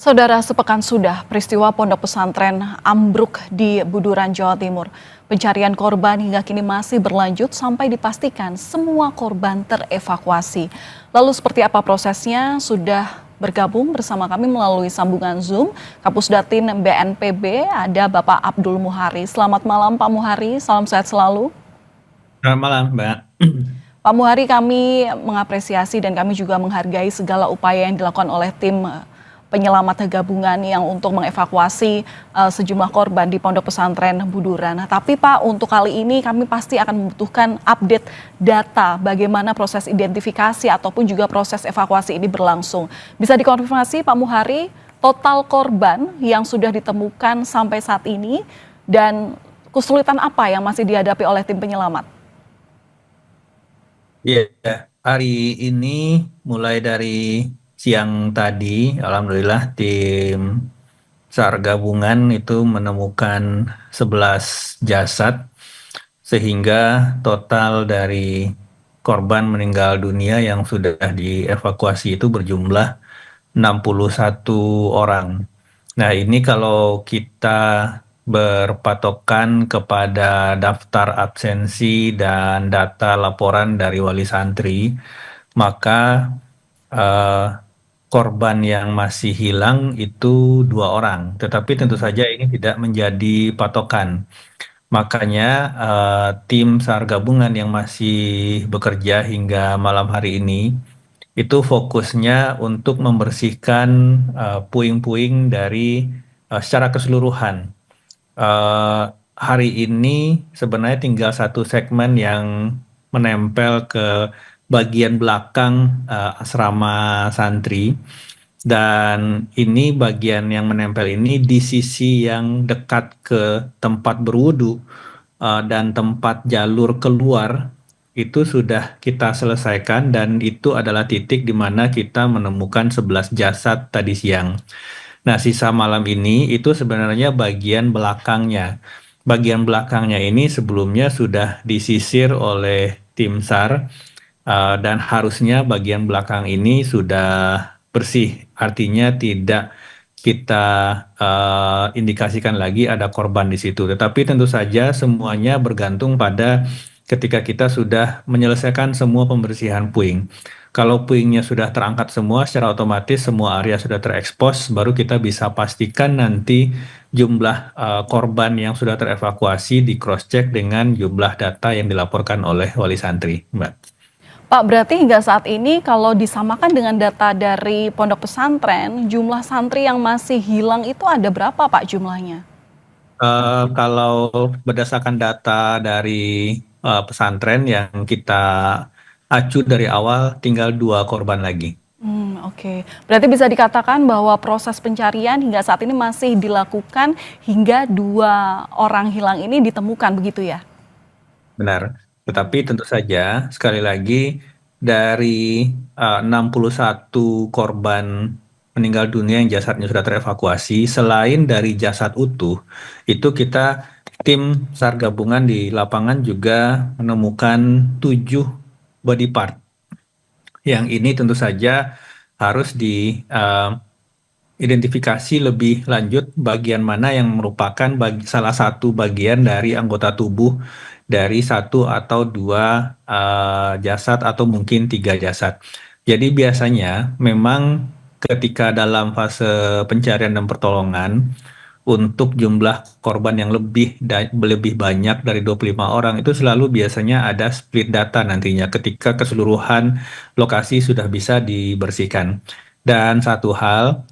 Saudara, sepekan sudah peristiwa pondok pesantren ambruk di Buduran, Jawa Timur. Pencarian korban hingga kini masih berlanjut sampai dipastikan semua korban terevakuasi. Lalu seperti apa prosesnya? Sudah bergabung bersama kami melalui sambungan Zoom, Kapusdatin BNPB, ada Bapak Abdul Muhari. Selamat malam Pak Muhari, salam sehat selalu. Selamat malam, Mbak. Pak Muhari, kami mengapresiasi dan kami juga menghargai segala upaya yang dilakukan oleh tim penyelamat gabungan yang untuk mengevakuasi sejumlah korban di pondok pesantren Buduran. Nah, tapi Pak, untuk kali ini kami pasti akan membutuhkan update data bagaimana proses identifikasi ataupun juga proses evakuasi ini berlangsung. Bisa dikonfirmasi Pak Muhari, total korban yang sudah ditemukan sampai saat ini dan kesulitan apa yang masih dihadapi oleh tim penyelamat? Iya, hari ini mulai dari siang tadi, alhamdulillah tim SAR gabungan itu menemukan 11 jasad, sehingga total dari korban meninggal dunia yang sudah dievakuasi itu berjumlah 61 orang. Nah, ini kalau kita berpatokan kepada daftar absensi dan data laporan dari wali santri, maka eh, korban yang masih hilang itu 2 orang. Tetapi tentu saja ini tidak menjadi patokan. Makanya tim SAR gabungan yang masih bekerja hingga malam hari ini itu fokusnya untuk membersihkan puing-puing dari secara keseluruhan. Eh, Hari ini sebenarnya tinggal satu segmen yang menempel ke bagian belakang asrama santri, dan ini bagian yang menempel ini di sisi yang dekat ke tempat berwudu dan tempat jalur keluar itu sudah kita selesaikan, dan itu adalah titik di mana kita menemukan 11 jasad tadi siang. Nah, sisa malam ini itu sebenarnya bagian belakangnya. Bagian belakangnya ini sebelumnya sudah disisir oleh tim SAR, dan harusnya bagian belakang ini sudah bersih. Artinya tidak kita indikasikan lagi ada korban di situ. Tetapi tentu saja semuanya bergantung pada ketika kita sudah menyelesaikan semua pembersihan puing. Kalau puingnya sudah terangkat semua, secara otomatis semua area sudah terekspos, baru kita bisa pastikan nanti jumlah korban yang sudah terevakuasi di cross check dengan jumlah data yang dilaporkan oleh wali santri, Mbak. Pak, berarti hingga saat ini kalau disamakan dengan data dari pondok pesantren, jumlah santri yang masih hilang itu ada berapa Pak jumlahnya? Kalau berdasarkan data dari pesantren yang kita acu dari awal, tinggal 2 korban lagi. Oke. Berarti bisa dikatakan bahwa proses pencarian hingga saat ini masih dilakukan hingga 2 orang hilang ini ditemukan begitu ya? Benar. Tetapi tentu saja, sekali lagi, dari 61 korban meninggal dunia yang jasadnya sudah terevakuasi, selain dari jasad utuh, itu kita tim SAR gabungan di lapangan juga menemukan 7 body part. Yang ini tentu saja harus diidentifikasi lebih lanjut bagian mana yang merupakan salah satu bagian dari anggota tubuh dari satu atau dua jasad atau mungkin 3 jasad. Jadi biasanya memang ketika dalam fase pencarian dan pertolongan, untuk jumlah korban yang lebih banyak dari 25 orang itu selalu biasanya ada split data nantinya ketika keseluruhan lokasi sudah bisa dibersihkan. Dan satu hal,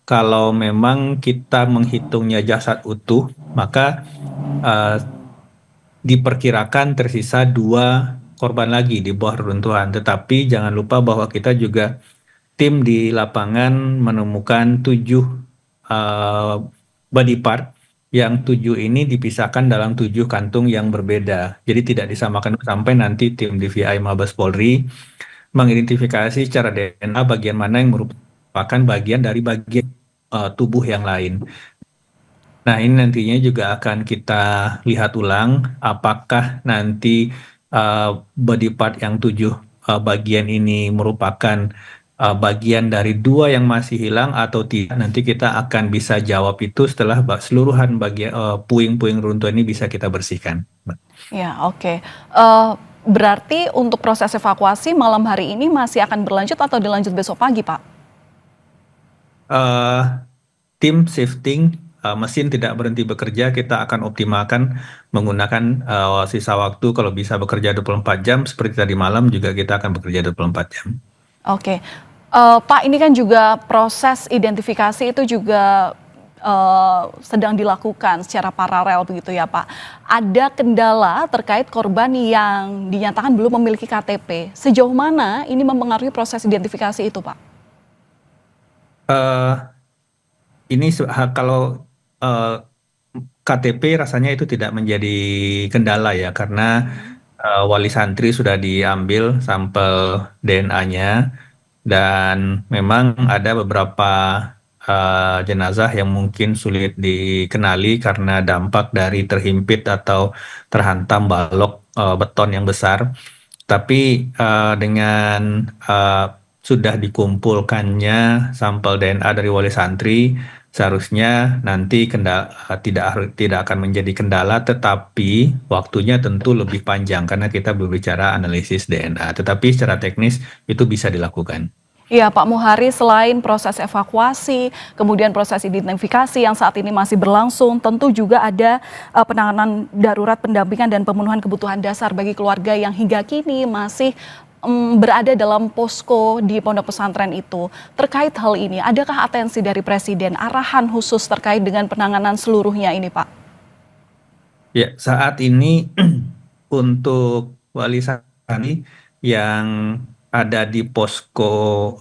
kalau memang kita menghitungnya jasad utuh, maka eh, diperkirakan tersisa 2 korban lagi di bawah reruntuhan. Tetapi jangan lupa bahwa kita juga tim di lapangan menemukan 7 eh, body part, yang 7 ini dipisahkan dalam 7 kantung yang berbeda. Jadi tidak disamakan sampai nanti tim DVI Mabes Polri mengidentifikasi secara DNA bagian mana yang merupakan bagian dari bagian tubuh yang lain. Nah, ini nantinya juga akan kita lihat ulang apakah nanti body part yang 7 bagian ini merupakan bagian dari dua yang masih hilang atau tidak. Nanti kita akan bisa jawab itu setelah seluruhan bagian puing-puing runtuhan ini bisa kita bersihkan. Ya, oke. Berarti untuk proses evakuasi malam hari ini masih akan berlanjut atau dilanjut besok pagi, Pak? Eh, Tim shifting, mesin tidak berhenti bekerja, kita akan optimalkan menggunakan sisa waktu kalau bisa bekerja 24 jam, seperti tadi malam juga kita akan bekerja 24 jam. Oke. Pak, ini kan juga proses identifikasi itu juga sedang dilakukan secara paralel begitu ya Pak. Ada kendala terkait korban yang dinyatakan belum memiliki KTP. Sejauh mana ini mempengaruhi proses identifikasi itu Pak? Eh, ini kalau KTP rasanya itu tidak menjadi kendala ya, karena wali santri sudah diambil sampel DNA dan memang ada beberapa jenazah yang mungkin sulit dikenali karena dampak dari terhimpit atau terhantam balok beton yang besar. Tapi dengan sudah dikumpulkannya sampel DNA dari wali santri, seharusnya nanti tidak akan menjadi kendala, tetapi waktunya tentu lebih panjang karena kita berbicara analisis DNA. Tetapi secara teknis itu bisa dilakukan. Iya Pak Muhari, selain proses evakuasi, kemudian proses identifikasi yang saat ini masih berlangsung, tentu juga ada penanganan darurat, pendampingan dan pemenuhan kebutuhan dasar bagi keluarga yang hingga kini masih berada dalam posko di pondok pesantren itu. Terkait hal ini, adakah atensi dari Presiden, arahan khusus terkait dengan penanganan seluruhnya ini Pak? Ya, saat ini untuk wali santri yang ada di posko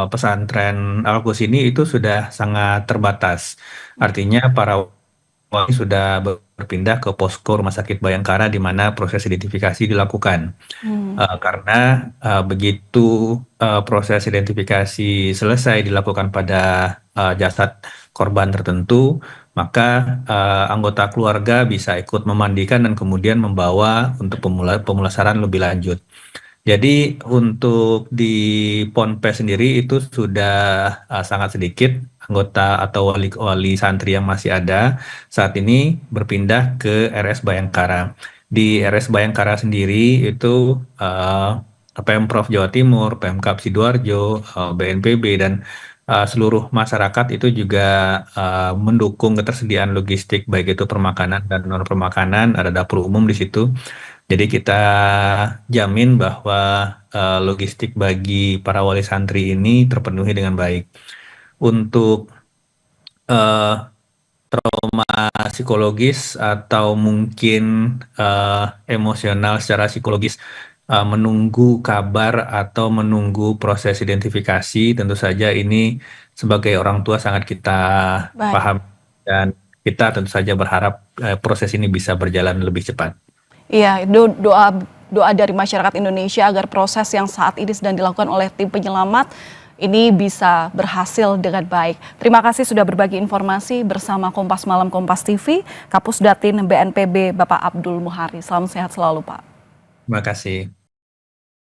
pesantren Al-Qus ini itu sudah sangat terbatas. Artinya para wali sudah berpindah ke posko Rumah Sakit Bayangkara di mana proses identifikasi dilakukan. Karena begitu proses identifikasi selesai dilakukan pada jasad korban tertentu, maka anggota keluarga bisa ikut memandikan dan kemudian membawa untuk pemulasaran lebih lanjut. Jadi untuk di Ponpes sendiri itu sudah sangat sedikit anggota atau wali santri yang masih ada saat ini berpindah ke RS Bayangkara. Di RS Bayangkara sendiri itu Pemprov Jawa Timur, Pemkab Sidoarjo, BNPB dan seluruh masyarakat itu juga mendukung ketersediaan logistik baik itu permakanan dan non permakanan, ada dapur umum di situ. Jadi kita jamin bahwa logistik bagi para wali santri ini terpenuhi dengan baik. Untuk eh, trauma psikologis atau mungkin emosional secara psikologis menunggu kabar atau menunggu proses identifikasi, tentu saja ini sebagai orang tua sangat kita Baik. paham dan kita tentu saja berharap proses ini bisa berjalan lebih cepat. Iya, doa dari masyarakat Indonesia agar proses yang saat ini sedang dilakukan oleh tim penyelamat ini bisa berhasil dengan baik. Terima kasih sudah berbagi informasi bersama Kompas Malam Kompas TV, Kapus Datin BNPB Bapak Abdul Muhari. Salam sehat selalu Pak. Terima kasih.